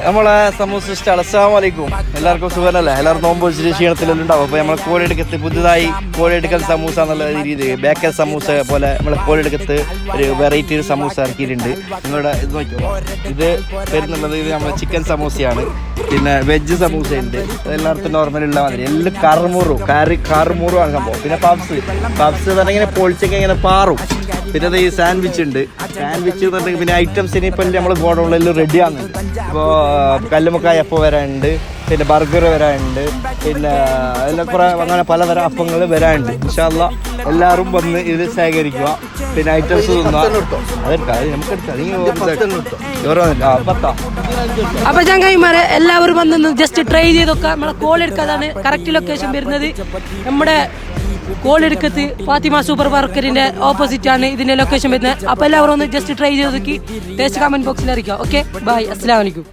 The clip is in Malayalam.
നമ്മളെ സമൂസ സ്റ്റാൾ. അസ്സലാമു അലൈക്കും. എല്ലാവർക്കും സുഖമല്ലേ? എല്ലാവരും നോമ്പ് വെച്ചിട്ട് ക്ഷീണത്തിലെല്ലാം ഉണ്ടാവും. അപ്പോൾ നമ്മൾ കോഴിയെടുക്കത്ത് പുതുതായി കോഴിയെടുക്കൽ സമൂസ എന്നുള്ള രീതിയിൽ ബേക്കൽ സമൂസ പോലെ നമ്മൾ കോഴിയെടുക്കത്ത് ഒരു വെറൈറ്റി ഒരു സമൂസ ഇറക്കിയിട്ടുണ്ട്. നിങ്ങളുടെ ഇത് നോക്കിയോ, ഇത് വരുന്നുള്ളത് ഇത് നമ്മൾ ചിക്കൻ സമൂസയാണ്. പിന്നെ വെജ് സമൂസ ഉണ്ട്, എല്ലായിടത്തും നോർമലുള്ള മാതിരി എല്ലാം കാറുമൂറുമാണ് സംഭവം. പിന്നെ പബ്സ് പറഞ്ഞിങ്ങനെ പൊളിച്ചൊക്കെ ഇങ്ങനെ പാറും. പിന്നെ അത് ഈ സാൻഡ്വിച്ച് ഉണ്ട്. സാൻഡ്വിച്ച് എന്ന് പറഞ്ഞിട്ടുണ്ടെങ്കിൽ പിന്നെ ഐറ്റംസിന് ഇപ്പം നമ്മൾ ഗോഡൗണിലെല്ലാം റെഡി ആകുന്നുണ്ട്. ഇപ്പോൾ കല്ലുമുക്കായ അപ്പം വരാനുണ്ട്, പിന്നെ ബർഗർ വരാനുണ്ട്, പിന്നെ എല്ലാം കുറേ അങ്ങനെ പലതരം അപ്പങ്ങൾ വരാനുണ്ട്. ഇൻഷാ അല്ലാഹ് എല്ലാവരും വന്ന് ഇത് ശേഖരിക്കുക. പിന്നെ ഐറ്റംസ് അപ്പൊ ചങ്ങായിമാരെ എല്ലാവരും വന്ന് ജസ്റ്റ് ട്രൈ ചെയ്തൊക്കെ. നമ്മളെ കോൾ എടുക്കാതാണ് കറക്റ്റ് ലൊക്കേഷൻ വരുന്നത്. നമ്മുടെ കോളെടുക്കത്ത് ഫാത്തിമ സൂപ്പർ മാർക്കറ്റിന്റെ ഓപ്പോസിറ്റ് ആണ് ഇതിന്റെ ലൊക്കേഷൻ വരുന്നത്. അപ്പൊ എല്ലാവരും ഒന്ന് ജസ്റ്റ് ട്രൈ ചെയ്ത് നോക്കി ടേസ്റ്റ് കമന്റ് ബോക്സിൽ അറിയിക്കാം. ഓക്കെ, ബൈ, അസ്സലാമു അലൈക്കും.